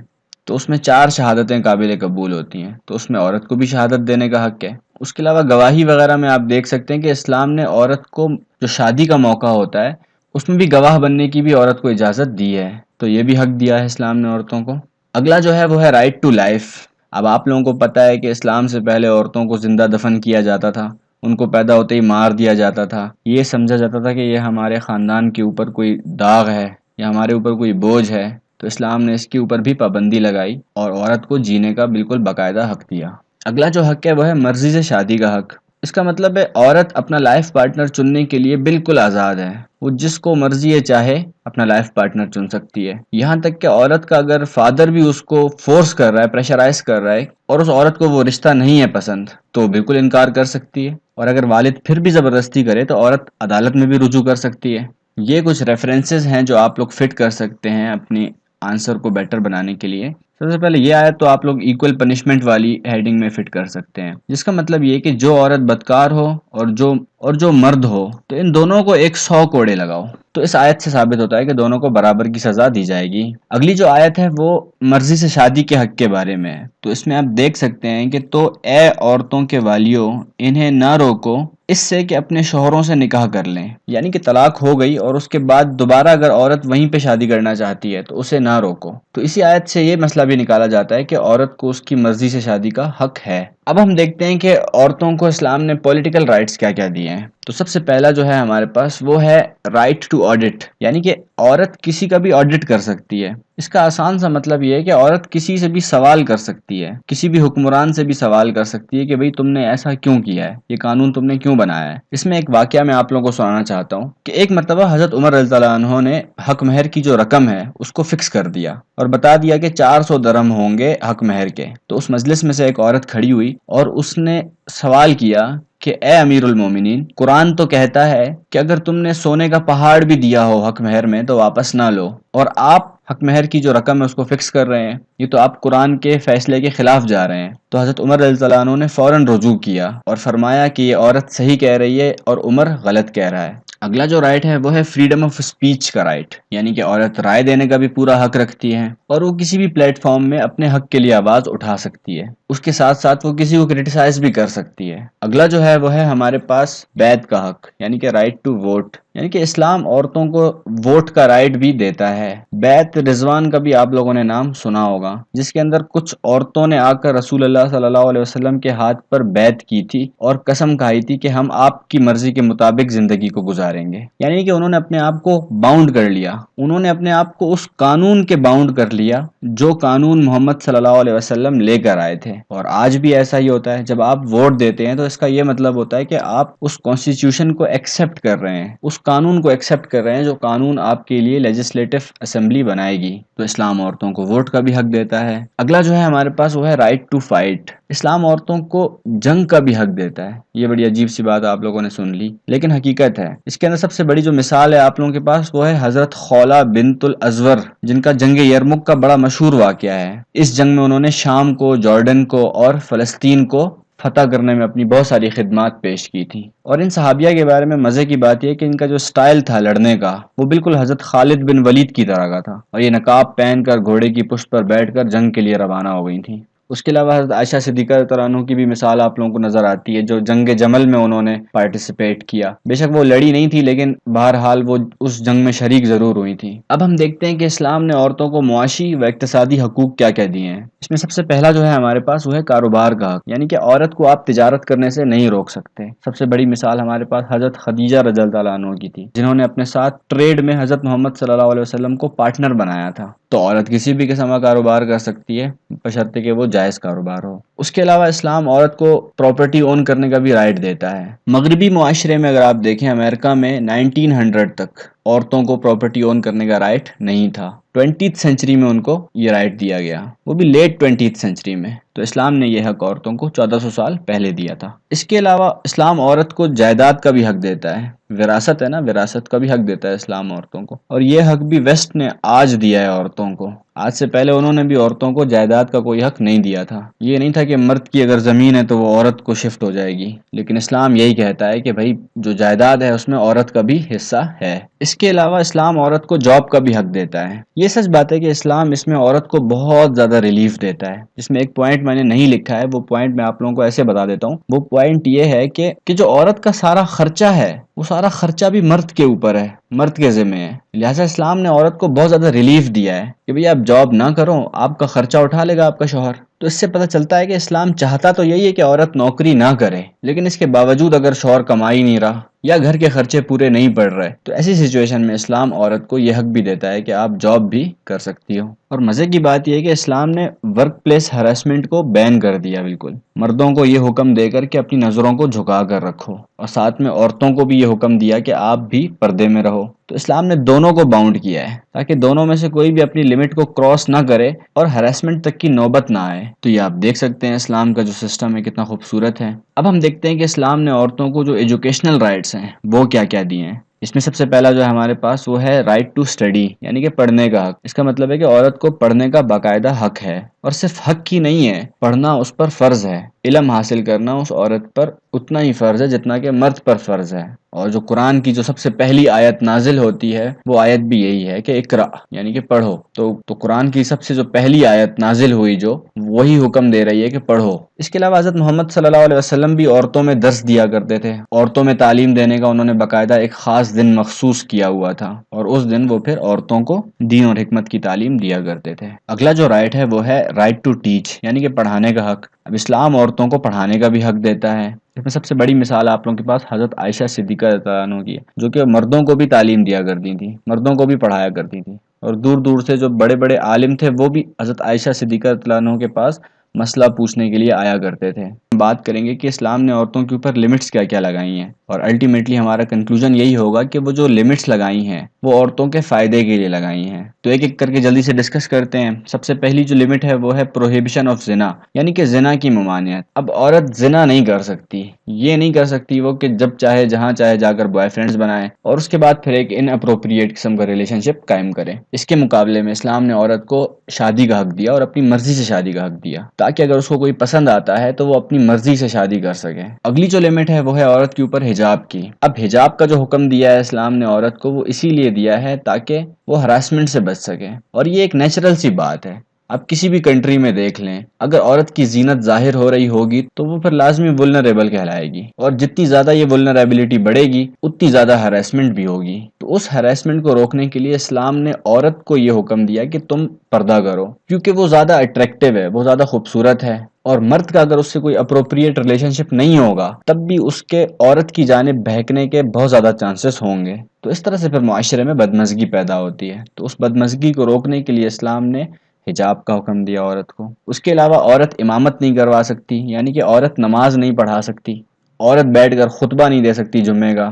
تو اس میں 4 شہادتیں قابل قبول ہوتی ہیں، تو اس میں عورت کو بھی شہادت دینے کا حق ہے۔ اس کے علاوہ گواہی وغیرہ میں آپ دیکھ سکتے ہیں کہ اسلام نے عورت کو جو شادی کا موقع ہوتا ہے اس میں بھی گواہ بننے کی بھی عورت کو اجازت دی ہے، تو یہ بھی حق دیا ہے اسلام نے عورتوں کو۔ اگلا جو ہے وہ ہے رائٹ ٹو لائف۔ اب آپ لوگوں کو پتہ ہے کہ اسلام سے پہلے عورتوں کو زندہ دفن کیا جاتا تھا، ان کو پیدا ہوتے ہی مار دیا جاتا تھا، یہ سمجھا جاتا تھا کہ یہ ہمارے خاندان کے اوپر کوئی داغ ہے یا ہمارے اوپر کوئی بوجھ ہے، تو اسلام نے اس کے اوپر بھی پابندی لگائی اور عورت کو جینے کا بالکل باقاعدہ حق دیا۔ اگلا جو حق ہے وہ ہے مرضی سے شادی کا حق۔ اس کا مطلب ہے عورت اپنا لائف پارٹنر چننے کے لیے بالکل آزاد ہے، وہ جس کو مرضی ہے چاہے اپنا لائف پارٹنر چن سکتی ہے، یہاں تک کہ عورت کا اگر فادر بھی اس کو فورس کر رہا ہے، پریشرائز کر رہا ہے اور اس عورت کو وہ رشتہ نہیں ہے پسند تو بالکل انکار کر سکتی ہے، اور اگر والد پھر بھی زبردستی کرے تو عورت عدالت میں بھی رجوع کر سکتی ہے۔ یہ کچھ ریفرنسز ہیں جو آپ لوگ فٹ کر سکتے ہیں اپنی آنسر کو بیٹر بنانے کے لیے سب سے پہلے یہ آیت تو آپ لوگ ایکول پنشمنٹ والی ہیڈنگ میں فٹ کر سکتے ہیں، جس کا مطلب یہ کہ جو عورت بدکار ہو اور جو مرد ہو تو ان دونوں کو 100 کوڑے لگاؤ۔ تو اس آیت سے ثابت ہوتا ہے کہ دونوں کو برابر کی سزا دی جائے گی۔ اگلی جو آیت ہے وہ مرضی سے شادی کے حق کے بارے میں ہے، تو اس میں آپ دیکھ سکتے ہیں کہ تو اے عورتوں کے والیوں انہیں نہ روکو اس سے کہ اپنے شوہروں سے نکاح کر لیں، یعنی کہ طلاق ہو گئی اور اس کے بعد دوبارہ اگر عورت وہیں پہ شادی کرنا چاہتی ہے تو اسے نہ روکو۔ تو اسی آیت سے یہ مسئلہ بھی نکالا جاتا ہے کہ عورت کو اس کی مرضی سے شادی کا حق ہے۔ اب ہم دیکھتے ہیں کہ عورتوں کو اسلام نے پولیٹیکل رائٹس کیا کیا دیے ہیں۔ تو سب سے پہلا جو ہے ہمارے پاس وہ ہے رائٹ ٹو آڈٹ، یعنی کہ عورت کسی کا بھی آڈٹ کر سکتی ہے۔ اس کا آسان سا مطلب یہ ہے کہ عورت کسی سے بھی سوال کر سکتی ہے، کسی بھی حکمران سے بھی سوال کر سکتی ہے کہ بھئی تم نے ایسا کیوں کیا ہے، یہ قانون تم نے کیوں بنایا ہے۔ اس میں ایک واقعہ میں آپ لوگوں کو سنانا چاہتا ہوں کہ ایک مرتبہ حضرت عمر رضی اللہ عنہ نے حق مہر کی جو رقم ہے اس کو فکس کر دیا اور بتا دیا کہ 400 درہم ہوں گے حق مہر کے۔ تو اس مجلس میں سے ایک عورت کھڑی ہوئی اور اس نے سوال کیا کہ اے امیر المومنین، قرآن تو کہتا ہے کہ اگر تم نے سونے کا پہاڑ بھی دیا ہو حق مہر میں تو واپس نہ لو، اور آپ حق مہر کی جو رقم ہے اس کو فکس کر رہے ہیں، یہ تو آپ قرآن کے فیصلے کے خلاف جا رہے ہیں۔ تو حضرت عمر رضی اللہ عنہ نے فوراً رجوع کیا اور فرمایا کہ یہ عورت صحیح کہہ رہی ہے اور عمر غلط کہہ رہا ہے۔ اگلا جو رائٹ ہے وہ ہے فریڈم آف اسپیچ کا رائٹ، یعنی کہ عورت رائے دینے کا بھی پورا حق رکھتی ہے اور وہ کسی بھی پلیٹ فارم میں اپنے حق کے لیے آواز اٹھا سکتی ہے، اس کے ساتھ ساتھ وہ کسی کو کرٹیسائز بھی کر سکتی ہے۔ اگلا جو ہے وہ ہے ہمارے پاس بیعت کا حق، یعنی کہ رائٹ ٹو ووٹ، یعنی کہ اسلام عورتوں کو ووٹ کا رائٹ بھی دیتا ہے۔ بیعت رضوان کا بھی آپ لوگوں نے نام سنا ہوگا، جس کے اندر کچھ عورتوں نے آ کر رسول اللہ صلی اللہ علیہ وسلم کے ہاتھ پر بیعت کی تھی اور قسم کھائی تھی کہ ہم آپ کی مرضی کے مطابق زندگی کو گزاریں گے، یعنی کہ انہوں نے اپنے آپ کو باؤنڈ کر لیا، انہوں نے اپنے آپ کو اس قانون کے باؤنڈ کر لیا جو قانون محمد صلی اللہ علیہ وسلم لے کر آئے تھے۔ اور آج بھی ایسا ہی ہوتا ہے، جب آپ ووٹ دیتے ہیں تو اس کا یہ مطلب ہوتا ہے کہ آپ اس کانسٹیٹیوشن کو ایکسیپٹ کر رہے ہیں، اس قانون کو ایکسیپٹ کر رہے ہیں جو قانون آپ کے لیے لیجسلیٹو اسمبلی بنائے گی۔ تو اسلام عورتوں کو ووٹ کا بھی حق دیتا ہے۔ اگلا جو ہے ہمارے پاس وہ ہے رائٹ ٹو فائٹ، اسلام عورتوں کو جنگ کا بھی حق دیتا ہے۔ یہ بڑی عجیب سی بات آپ لوگوں نے سن لی لیکن حقیقت ہے۔ اس کے اندر سب سے بڑی جو مثال ہے آپ لوگوں کے پاس وہ ہے حضرت خولہ بنت الازور، جن کا جنگ یرمک کا بڑا مشہور واقعہ ہے۔ اس جنگ میں انہوں نے شام کو، جارڈن کو اور فلسطین کو فتح کرنے میں اپنی بہت ساری خدمات پیش کی تھی۔ اور ان صحابیہ کے بارے میں مزے کی بات یہ ہے کہ ان کا جو سٹائل تھا لڑنے کا وہ بالکل حضرت خالد بن ولید کی طرح کا تھا، اور یہ نقاب پہن کر گھوڑے کی پشت پر بیٹھ کر جنگ کے لیے روانہ ہو گئی تھیں۔ اس کے علاوہ حضرت عائشہ صدیقہ رضی اللہ عنہ کی بھی مثال آپ لوگوں کو نظر آتی ہے، جو جنگ جمل میں انہوں نے پارٹیسپیٹ کیا۔ بے شک وہ لڑی نہیں تھی لیکن بہرحال وہ اس جنگ میں شریک ضرور ہوئی تھی۔ اب ہم دیکھتے ہیں کہ اسلام نے عورتوں کو معاشی و اقتصادی حقوق کیا کیا دیے ہیں۔ اس میں سب سے پہلا جو ہے ہمارے پاس وہ ہے کاروبار کا حق، یعنی کہ عورت کو آپ تجارت کرنے سے نہیں روک سکتے۔ سب سے بڑی مثال ہمارے پاس حضرت خدیجہ رضی اللہ عنہ کی تھی، جنہوں نے اپنے ساتھ ٹریڈ میں حضرت محمد صلی اللہ علیہ وسلم کو پارٹنر بنایا تھا۔ تو عورت کسی بھی قسم کا کاروبار کر سکتی ہے بشرطے کہ وہ جائز کاروبار ہو۔ اس کے علاوہ اسلام عورت کو پراپرٹی اون کرنے کا بھی رائٹ دیتا ہے۔ مغربی معاشرے میں اگر آپ دیکھیں، امریکہ میں 1900 تک عورتوں کو پراپرٹی اون کرنے کا رائٹ نہیں تھا۔ 20th سینچری میں ان کو یہ رائٹ دیا گیا، وہ بھی لیٹ 20th سینچری میں۔ تو اسلام نے یہ حق عورتوں کو 1400 سال پہلے دیا تھا۔ اس کے علاوہ اسلام عورت کو جائیداد کا بھی حق دیتا ہے، وراثت ہے نا، وراثت کا بھی حق دیتا ہے اسلام عورتوں کو، اور یہ حق بھی ویسٹ نے آج دیا ہے عورتوں کو۔ آج سے پہلے انہوں نے بھی عورتوں کو جائیداد کا کوئی حق نہیں دیا تھا۔ یہ نہیں تھا کہ مرد کی اگر زمین ہے تو وہ عورت کو شفٹ ہو جائے گی، لیکن اسلام یہی کہتا ہے کہ بھائی جو جائیداد ہے اس میں عورت کا بھی حصہ ہے۔ اس کے علاوہ اسلام عورت کو جاب کا بھی حق دیتا ہے۔ یہ سچ بات ہے کہ اسلام اس میں عورت کو بہت زیادہ ریلیف دیتا ہے، جس میں ایک پوائنٹ میں نے نہیں لکھا ہے، وہ پوائنٹ میں آپ لوگوں کو ایسے بتا دیتا ہوں۔ وہ پوائنٹ یہ ہے کہ جو عورت کا سارا خرچہ ہے وہ سارا خرچہ بھی مرد کے اوپر ہے، مرد کے ذمہ ہے۔ لہٰذا اسلام نے عورت کو بہت زیادہ ریلیف دیا ہے کہ بھئی آپ جاب نہ کرو، آپ کا خرچہ اٹھا لے گا آپ کا شوہر۔ تو اس سے پتہ چلتا ہے کہ اسلام چاہتا تو یہی ہے کہ عورت نوکری نہ کرے، لیکن اس کے باوجود اگر شوہر کما ہی نہیں رہا یا گھر کے خرچے پورے نہیں پڑ رہے تو ایسی سچویشن میں اسلام عورت کو یہ حق بھی دیتا ہے کہ آپ جاب بھی کر سکتی ہو۔ اور مزے کی بات یہ ہے کہ اسلام نے ورک پلیس ہراسمنٹ کو بین کر دیا بالکل، مردوں کو یہ حکم دے کر کہ اپنی نظروں کو جھکا کر رکھو، اور ساتھ میں عورتوں کو بھی یہ حکم دیا کہ آپ بھی پردے میں رہو۔ تو اسلام نے دونوں کو باؤنڈ کیا ہے تاکہ دونوں میں سے کوئی بھی اپنی لمٹ کو کراس نہ کرے اور ہراسمنٹ تک کی نوبت نہ آئے۔ تو یہ آپ دیکھ سکتے ہیں اسلام کا جو سسٹم ہے کتنا خوبصورت ہے۔ اب ہم دیکھتے ہیں کہ اسلام نے عورتوں کو جو ایجوکیشنل رائٹس ہیں وہ کیا کیا دیے ہیں۔ اس میں سب سے پہلا جو ہے ہمارے پاس وہ ہے رائٹ ٹو اسٹڈی، یعنی کہ پڑھنے کا حق۔ اس کا مطلب ہے کہ عورت کو پڑھنے کا باقاعدہ حق ہے، اور صرف حق ہی نہیں ہے، پڑھنا اس پر فرض ہے۔ علم حاصل کرنا اس عورت پر اتنا ہی فرض ہے جتنا کہ مرد پر فرض ہے۔ اور جو قرآن کی جو سب سے پہلی آیت نازل ہوتی ہے وہ آیت بھی یہی ہے کہ اقرا، یعنی کہ پڑھو۔ تو قرآن کی سب سے جو پہلی آیت نازل ہوئی جو وہی حکم دے رہی ہے کہ پڑھو۔ اس کے علاوہ حضرت محمد صلی اللہ علیہ وسلم بھی عورتوں میں درس دیا کرتے تھے، عورتوں میں تعلیم دینے کا انہوں نے باقاعدہ ایک خاص دن مخصوص کیا ہوا تھا، اور اس دن وہ پھر عورتوں کو دین اور حکمت کی تعلیم دیا کرتے تھے۔ اگلا جو رائٹ ہے وہ ہے رائٹ ٹو ٹیچ، یعنی کہ پڑھانے کا حق۔ اب اسلام عورتوں کو پڑھانے کا بھی حق دیتا ہے۔ اس میں سب سے بڑی مثال آپ لوگوں کے پاس حضرت عائشہ صدیقہ رضی اللہ عنہ کی ہے، جو کہ مردوں کو بھی تعلیم دیا کرتی تھی، مردوں کو بھی پڑھایا کرتی تھی، اور دور دور سے جو بڑے بڑے عالم تھے وہ بھی حضرت عائشہ صدیقہ رضی اللہ عنہ کے پاس مسئلہ پوچھنے کے لیے آیا کرتے تھے۔ بات کریں گے کہ اسلام نے عورتوں کے اوپر لمٹس کیا کیا لگائی ہیں، اور الٹیمیٹلی ہمارا کنکلوژن یہی ہوگا کہ وہ جو لمٹس لگائی ہیں وہ عورتوں کے فائدے کے لیے لگائی ہیں۔ تو ایک ایک کر کے جلدی سے ڈسکس کرتے ہیں۔ سب سے پہلی جو لمٹ ہے وہ ہے پروہیبیشن آف زنا، یعنی کہ زنا کی ممانعت۔ اب عورت زنا نہیں کر سکتی، یہ نہیں کر سکتی وہ کہ جب چاہے جہاں چاہے جا کر بوائے فرینڈز بنائے اور اس کے بعد پھر ایک ان اپروپریٹ قسم کا ریلیشن شپ قائم کرے۔ اس کے مقابلے میں اسلام نے عورت کو شادی کا حق دیا، اور اپنی مرضی سے شادی کا حق دیا، تاکہ اگر اس کو کوئی پسند آتا ہے تو وہ اپنی مرضی سے شادی کر سکے۔ اگلی جو لمٹ ہے وہ ہے عورت کے اوپر حجاب کی۔ اب حجاب کا جو حکم دیا ہے اسلام نے عورت کو، وہ اسی لیے دیا ہے تاکہ وہ ہراسمنٹ سے بچ سکے، اور یہ ایک نیچرل سی بات ہے۔ اب کسی بھی کنٹری میں دیکھ لیں، اگر عورت کی زینت ظاہر ہو رہی ہوگی تو وہ پھر لازمی ولنریبل کہلائے گی، اور جتنی زیادہ یہ ولنریبلٹی بڑھے گی اتنی زیادہ ہراسمنٹ بھی ہوگی۔ تو اس ہراسمنٹ کو روکنے کے لیے اسلام نے عورت کو یہ حکم دیا کہ تم پردہ کرو، کیونکہ وہ زیادہ اٹریکٹیو ہے، وہ زیادہ خوبصورت ہے، اور مرد کا اگر اس سے کوئی اپروپریٹ ریلیشن شپ نہیں ہوگا تب بھی اس کے عورت کی جانب بہکنے کے بہت زیادہ چانسز ہوں گے۔ تو اس طرح سے پھر معاشرے میں بدمزگی پیدا ہوتی ہے۔ تو اس بدمزگی کو روکنے کے لیے اسلام نے حجاب کا حکم دیا عورت کو۔ اس کے علاوہ عورت امامت نہیں کروا سکتی، یعنی کہ عورت نماز نہیں پڑھا سکتی، عورت بیٹھ کر خطبہ نہیں دے سکتی جمعے کا۔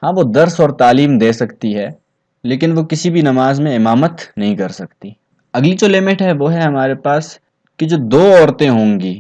ہاں وہ درس اور تعلیم دے سکتی ہے، لیکن وہ کسی بھی نماز میں امامت نہیں کر سکتی۔ اگلی جو لمٹ ہے وہ ہے ہمارے پاس کہ جو دو عورتیں ہوں گی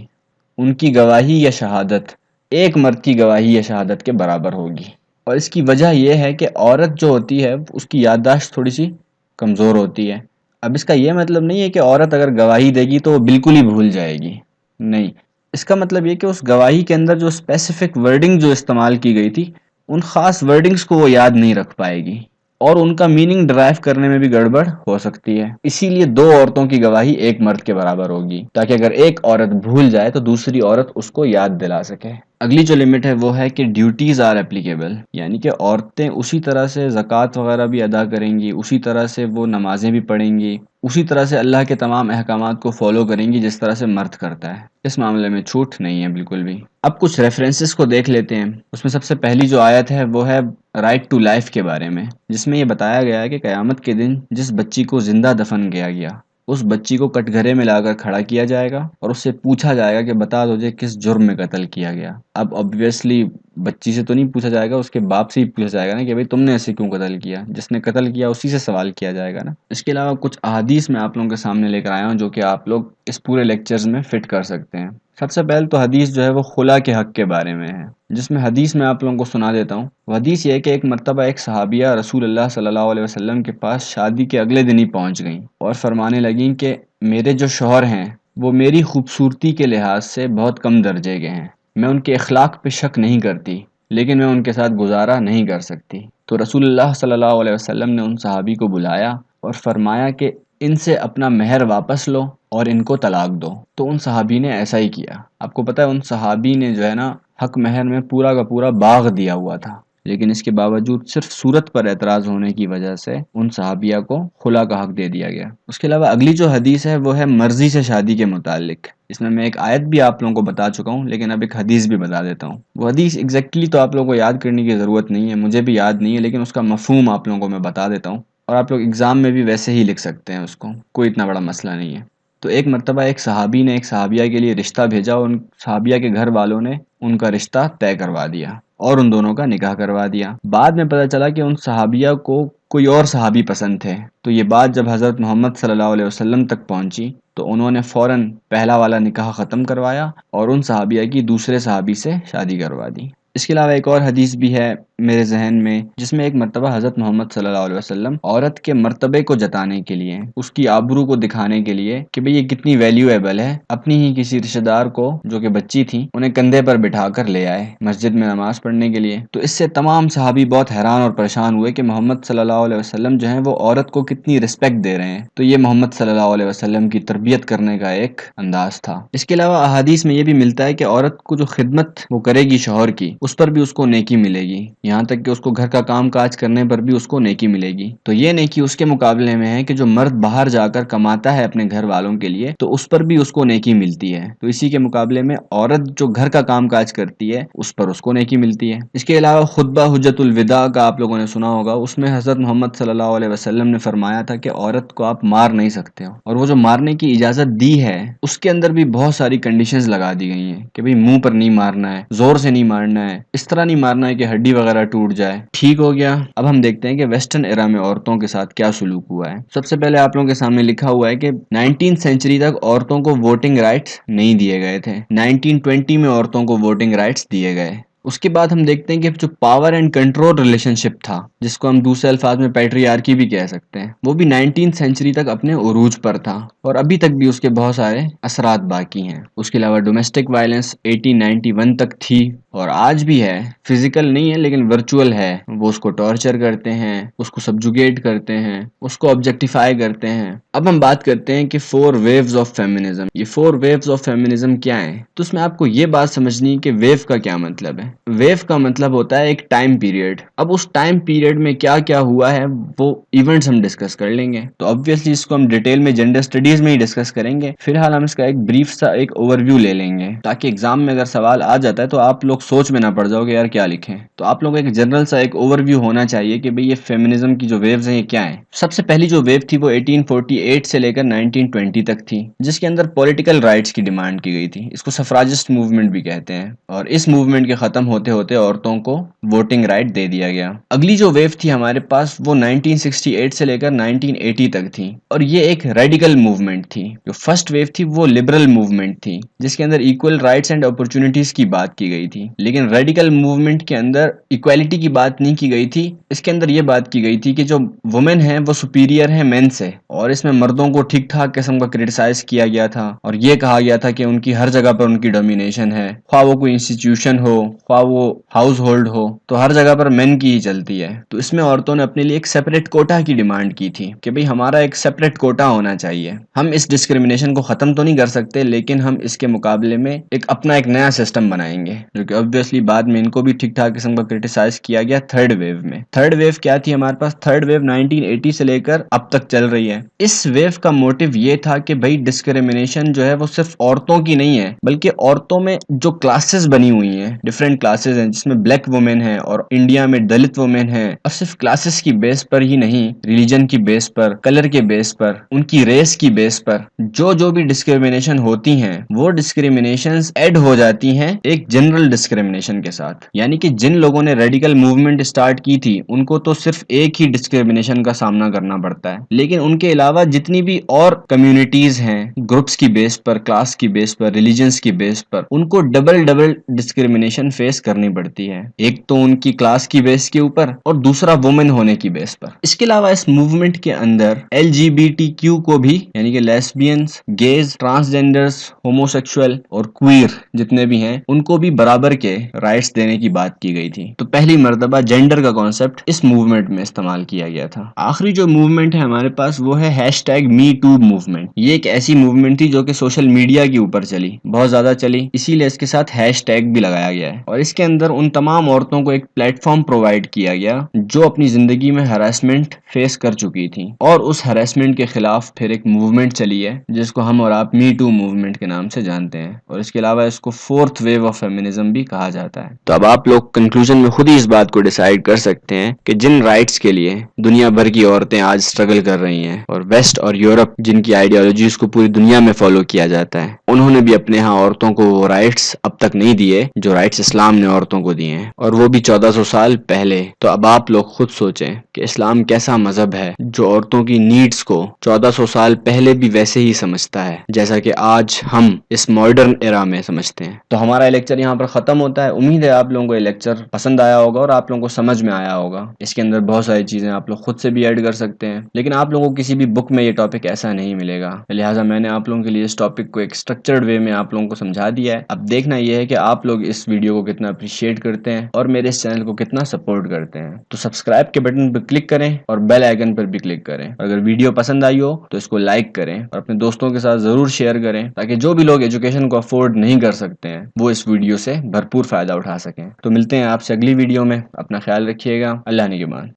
ان کی گواہی یا شہادت ایک مرد کی گواہی یا شہادت کے برابر ہوگی، اور اس کی وجہ یہ ہے کہ عورت جو ہوتی ہے اس کی یادداشت تھوڑی سی کمزور ہوتی ہے۔ اب اس کا یہ مطلب نہیں ہے کہ عورت اگر گواہی دے گی تو وہ بالکل ہی بھول جائے گی، نہیں، اس کا مطلب یہ کہ اس گواہی کے اندر جو اسپیسیفک ورڈنگ جو استعمال کی گئی تھی ان خاص ورڈنگز کو وہ یاد نہیں رکھ پائے گی، اور ان کا میننگ ڈرائیو کرنے میں بھی گڑبڑ ہو سکتی ہے۔ اسی لیے دو عورتوں کی گواہی ایک مرد کے برابر ہوگی، تاکہ اگر ایک عورت بھول جائے تو دوسری عورت اس کو یاد دلا سکے۔ اگلی جو لمٹ ہے وہ ہے کہ ڈیوٹیز آر اپلیکیبل، یعنی کہ عورتیں اسی طرح سے زکوٰۃ وغیرہ بھی ادا کریں گی، اسی طرح سے وہ نمازیں بھی پڑھیں گی، اسی طرح سے اللہ کے تمام احکامات کو فالو کریں گی جس طرح سے مرد کرتا ہے۔ اس معاملے میں چھوٹ نہیں ہے بالکل بھی۔ اب کچھ ریفرنسز کو دیکھ لیتے ہیں۔ اس میں سب سے پہلی جو آیت ہے وہ ہے رائٹ ٹو لائف کے بارے میں، جس میں یہ بتایا گیا ہے کہ قیامت کے دن جس بچی کو زندہ دفن کیا گیا اس بچی کو کٹ گھرے میں لا کر کھڑا کیا جائے گا، اور اس سے پوچھا جائے گا کہ بتا تجھے کس جرم میں قتل کیا گیا۔ اب obviously بچی سے تو نہیں پوچھا جائے گا، اس کے باپ سے ہی پوچھا جائے گا نا کہ بھئی تم نے ایسے کیوں قتل کیا۔ جس نے قتل کیا اسی سے سوال کیا جائے گا نا۔ اس کے علاوہ کچھ احادیث میں آپ لوگوں کے سامنے لے کر آیا ہوں جو کہ آپ لوگ اس پورے لیکچرز میں فٹ کر سکتے ہیں۔ سب سے پہلے تو حدیث جو ہے وہ خلا کے حق کے بارے میں ہے، جس میں حدیث میں آپ لوگوں کو سنا دیتا ہوں۔ وہ حدیث یہ ہے کہ ایک مرتبہ ایک صحابیہ رسول اللہ صلی اللہ علیہ وسلم کے پاس شادی کے اگلے دن ہی پہنچ گئیں اور فرمانے لگیں کہ میرے جو شوہر ہیں وہ میری خوبصورتی کے لحاظ سے بہت کم درجے کے ہیں، میں ان کے اخلاق پہ شک نہیں کرتی لیکن میں ان کے ساتھ گزارا نہیں کر سکتی۔ تو رسول اللہ صلی اللہ علیہ وسلم نے ان صحابی کو بلایا اور فرمایا کہ ان سے اپنا مہر واپس لو اور ان کو طلاق دو۔ تو ان صحابی نے ایسا ہی کیا۔ آپ کو پتہ ہے ان صحابی نے جو ہے نا حق مہر میں پورا کا پورا باغ دیا ہوا تھا، لیکن اس کے باوجود صرف صورت پر اعتراض ہونے کی وجہ سے ان صحابیہ کو خلا کا حق دے دیا گیا۔ اس کے علاوہ اگلی جو حدیث ہے وہ ہے مرضی سے شادی کے متعلق۔ اس میں ایک آیت بھی آپ لوگوں کو بتا چکا ہوں، لیکن اب ایک حدیث بھی بتا دیتا ہوں۔ وہ حدیث ایگزیکٹلی تو آپ لوگوں کو یاد کرنے کی ضرورت نہیں ہے، مجھے بھی یاد نہیں ہے، لیکن اس کا مفہوم آپ لوگوں کو میں بتا دیتا ہوں، اور آپ لوگ ایگزام میں بھی ویسے ہی لکھ سکتے ہیں اس کو، کوئی اتنا بڑا مسئلہ نہیں ہے۔ تو ایک مرتبہ ایک صحابی نے ایک صحابیہ کے لیے رشتہ بھیجا، اور ان صحابیہ کے گھر والوں نے ان کا رشتہ طے کروا دیا اور ان دونوں کا نکاح کروا دیا۔ بعد میں پتہ چلا کہ ان صحابیہ کو کوئی اور صحابی پسند تھے، تو یہ بات جب حضرت محمد صلی اللہ علیہ وسلم تک پہنچی تو انہوں نے فوراً پہلا والا نکاح ختم کروایا اور ان صحابیہ کی دوسرے صحابی سے شادی کروا دی۔ اس کے علاوہ ایک اور حدیث بھی ہے میرے ذہن میں، جس میں ایک مرتبہ حضرت محمد صلی اللہ علیہ وسلم عورت کے مرتبے کو جتانے کے لیے، اس کی آبرو کو دکھانے کے لیے کہ بھئی یہ کتنی ویلیویبل ہے، اپنی ہی کسی رشتہ دار کو جو کہ بچی تھی انہیں کندھے پر بٹھا کر لے آئے مسجد میں نماز پڑھنے کے لیے. تو اس سے تمام صحابی بہت حیران اور پریشان ہوئے کہ محمد صلی اللہ علیہ وسلم جو ہیں وہ عورت کو کتنی رسپیکٹ دے رہے ہیں. تو یہ محمد صلی اللہ علیہ وسلم کی تربیت کرنے کا ایک انداز تھا. اس کے علاوہ احادیث میں یہ بھی ملتا ہے کہ عورت کو جو خدمت وہ کرے گی شوہر کی، اس پر بھی اس کو نیکی ملے گی، یہاں تک کہ اس کو گھر کا کام کاج کرنے پر بھی اس کو نیکی ملے گی. تو یہ نیکی اس کے مقابلے میں ہے کہ جو مرد باہر جا کر کماتا ہے اپنے گھر والوں کے لیے تو اس پر بھی اس کو نیکی ملتی ہے. تو اسی کے مقابلے میں عورت جو گھر کا کام کاج کرتی ہے اس پر اس کو نیکی ملتی ہے. اس کے علاوہ خطبہ حجت الوداع کا آپ لوگوں نے سنا ہوگا، اس میں حضرت محمد صلی اللہ علیہ وسلم نے فرمایا تھا کہ عورت کو آپ مار نہیں سکتے ہو، اور وہ جو مارنے کی اجازت دی ہے اس کے اندر بھی بہت ساری کنڈیشنز لگا دی گئی ہیں کہ بھئی منہ پر نہیں مارنا ہے، زور سے نہیں مارنا ہے، اس طرح نہیں مارنا ہے کہ ہڈی وغیرہ ٹوٹ جائے. ٹھیک ہو گیا. اب ہم دیکھتے ہیں کہ ویسٹرن ایرا میں عورتوں کے ساتھ کیا سلوک ہوا ہے. سب سے پہلے آپ لوگوں کے سامنے لکھا ہوا ہے کہ 19 سینچری تک عورتوں کو ووٹنگ رائٹس نہیں دیے گئے تھے. 1920 میں عورتوں کو ووٹنگ رائٹس دیے گئے. اس کے بعد ہم دیکھتے ہیں کہ جو پاور اینڈ کنٹرول ریلیشن شپ تھا، جس کو ہم دوسرے الفاظ میں پیٹریارکی بھی کہہ سکتے ہیں، وہ بھی 19 سینچری تک اپنے عروج پر تھا، اور ابھی تک بھی اس کے بہت سارے اثرات باقی ہیں. اس کے علاوہ ڈومیسٹک وائلنس 1891 تک تھی اور آج بھی ہے. فزیکل نہیں ہے لیکن ورچوئل ہے. وہ اس کو ٹارچر کرتے ہیں، اس کو سبجوگیٹ کرتے ہیں، اس کو آبجیکٹیفائی کرتے ہیں. اب ہم بات کرتے ہیں کہ 4 ویوز آف فیمنزم. یہ 4 ویوز آف فیمنزم کیا ہیں؟ تو اس میں آپ کو یہ بات سمجھنی ہے کہ ویو کا کیا مطلب ہے. ویو کا مطلب ہوتا ہے ایک ٹائم پیریڈ. اب اس ٹائم پیریڈ میں کیا کیا ہوا ہے وہ ایونٹس ہم ڈسکس کر لیں گے. تو obviously اس کو ہم ڈیٹیل میں جنڈر اسٹڈیز میں ہی ڈسکس کریں گے. فی الحال ہم اس کا ایک بریف سا ایک اوور ویو لے لیں گے تاکہ ایگزام میں اگر سوال آ جاتا ہے تو آپ لوگ سوچ میں نہ پڑ جاؤ کہ یار کیا لکھیں. تو آپ لوگوں کو ایک جنرل سا ایک اوور ویو ہونا چاہیے کہ بھئی یہ فیمنزم کی جو ویوز ہیں یہ کیا ہیں. سب سے پہلی جو ویو تھی وہ 1848 سے لے کر 1920 تک تھی، جس کے اندر پولیٹیکل رائٹس کی ڈیمانڈ کی گئی تھی. اس کو سفراجسٹ موومنٹ بھی کہتے ہیں، اور اس موومنٹ کے ختم ہوتے ہوتے عورتوں کو ووٹنگ رائٹ دے دیا گیا. اگلی جو ویو تھی ہمارے پاس وہ 1968 سے لے کر 1980 تک تھی، اور یہ ایک ریڈیکل موومنٹ تھی. جو فرسٹ ویو تھی وہ لبرل موومنٹ تھی، جس کے اندر ایکول رائٹس اینڈ اپرچونٹیز کی بات کی گئی تھی. لیکن ریڈیکل موومنٹ کے اندر ایکویلٹی کی بات نہیں کی گئی تھی. اس کے اندر یہ بات کی گئی تھی کہ جو وومن ہیں وہ سپیریئر ہیں مین سے، اور اس میں مردوں کو ٹھیک ٹھاک قسم کا کرٹیسائز کیا گیا تھا، اور یہ کہا گیا تھا کہ ان کی ہر جگہ پر ان کی ڈومینیشن ہے، خواہ وہ کوئی انسٹیٹیوشن ہو خواہ وہ ہاؤس ہولڈ ہو، تو ہر جگہ پر مین کی ہی چلتی ہے. تو اس میں عورتوں نے اپنے لیے ایک سیپریٹ کوٹا کی ڈیمانڈ کی تھی کہ بھئی ہمارا ایک سیپریٹ کوٹا ہونا چاہیے. ہم اس ڈسکریمنیشن کو ختم تو نہیں کر سکتے لیکن ہم اس کے مقابلے میں اپنا ایک نیا سسٹم بنائیں گے، جو کہ obviously بعد میں ان کو بھی ٹھیک ٹھاک قسم کا کرٹیسائز کیا گیا تھرڈ ویو میں. تھرڈ ویو کیا تھی ہمارے پاس؟ تھرڈ ویو 1980 سے لے کر اب تک چل رہی ہے. اس ویو کا موٹیو یہ تھا کہ بھئی ڈسکریمنیشن جو ہے وہ صرف عورتوں کی نہیں ہے، بلکہ عورتوں میں جو کلاسز بنی ہوئی ہیں، ڈفرینٹ کلاسز ہیں، جس میں بلیک وومن ہے اور انڈیا میں دلت وومن ہے، اور صرف کلاسز کی بیس پر ہی نہیں، ریلیجن کی بیس پر، کلر کے بیس پر، ان کی ریس کی بیس پر جو بھی ڈسکریمنیشن ہوتی ہیں وہ ڈسکریمنیشنز ایڈ ہو جاتی ہیں ایک جنرل ڈسکریمنیشن کے ساتھ. یعنی کہ جن لوگوں نے ریڈیکل موومنٹ اسٹارٹ کی تھی ان کو تو صرف ایک ہی ڈسکریمنیشن کا سامنا کرنا پڑتا ہے، لیکن ان کے علاوہ جتنی بھی اور کمیونٹیز ہیں، گروپس کی بیس پر، کلاس کی بیس پر، ریلیجنز کی بیس پر، ان کو ڈبل ڈسکریمنیشن فیس کرنی پڑتی ہے. ایک تو ان کی کلاس کی بیس کے اوپر اور دوسرا وومن ہونے کی بیس پر. اس کے علاوہ اس موومنٹ کے اندر LGBTQ کو بھی، یعنی کہ لیسبینز، گیز، ٹرانسجینڈرز، ہوموسیکشول اور کوئر جتنے بھی ہیں ان کو بھی برابر کے رائٹس دینے کی بات کی گئی تھی. تو پہلی مرتبہ جینڈر کا کانسیپٹ اس موومنٹ میں استعمال کیا گیا تھا. آخری جو موومنٹ ہے ہمارے پاس وہ ہے #MeToo موومنٹ. یہ ایک ایسی موومنٹ تھی جو کہ سوشل میڈیا کے اوپر چلی، بہت زیادہ چلی، اسی لیے اس کے ساتھ #، بھی لگایا گیا ہے. اور اس کے اندر ان تمام عورتوں کو ایک پلیٹ فارم پرووائڈ کیا گیا جو اپنی زندگی میں ہراسمنٹ فیس کر چکی تھی، اور اس ہراسمنٹ کے خلاف پھر ایک موومنٹ چلی ہے جس کو ہم اور آپ MeToo موومنٹ کے نام سے جانتے ہیں. اور اس کے علاوہ اس کو 4th ویو آف فیمنزم بھی کہا جاتا ہے. تو اب آپ لوگ کنکلوژن میں خود ہی اس بات کو ڈیسائیڈ کر سکتے ہیں کہ جن رائٹس کے لیے دنیا بھر کی عورتیں آج اسٹرگل کر رہی ہیں اور ویسٹ ویسٹ اور یورپ جن کی آئیڈیالوجیز کو پوری دنیا میں فالو کیا جاتا ہے، انہوں نے بھی اپنے ہاں عورتوں کو وہ رائٹس اب تک نہیں دیے جو رائٹس اسلام نے عورتوں کو دیے ہیں، اور وہ بھی 1400 سال پہلے۔ تو اب آپ لوگ خود سوچیں کہ اسلام کیسا مذہب ہے جو عورتوں کی نیڈز کو 1400 سال پہلے بھی ویسے ہی سمجھتا ہے جیسا کہ آج ہم اس ماڈرن ایرا میں سمجھتے ہیں۔ تو ہمارا لیکچر یہاں پر ختم ہوتا ہے۔ امید ہے آپ لوگوں کو یہ لیکچر پسند آیا ہوگا اور آپ لوگوں کو سمجھ میں آیا ہوگا۔ اس کے اندر بہت ساری چیزیں آپ لوگ خود سے بھی ایڈ کر سکتے ہیں، لیکن آپ لوگوں کو کسی بھی بک میں یہ ٹاپک ایسا نہیں ملے گا، لہٰذا میں نے آپ لوگوں کے لیے اس ٹاپک کو ایک اسٹرکچرڈ وے میں آپ لوگوں کو سمجھا دیا ہے۔ اب دیکھنا یہ ہے کہ آپ لوگ اس ویڈیو کو کتنا اپریشیٹ کرتے ہیں اور میرے اس چینل کو کتنا سپورٹ کرتے ہیں۔ تو سبسکرائب کے بٹن پر کلک کریں اور بیل آئیکن پر بھی کلک کریں۔ اگر ویڈیو پسند آئی ہو تو اس کو لائک کریں اور اپنے دوستوں کے ساتھ ضرور شیئر کریں تاکہ جو بھی لوگ ایجوکیشن کو افورڈ نہیں کر سکتے ہیں وہ اس ویڈیو سے بھرپور فائدہ اٹھا سکیں۔ تو ملتے ہیں آپ سے اگلی ویڈیو میں، اپنا خیال رکھیے گا، اللہ نگہبان۔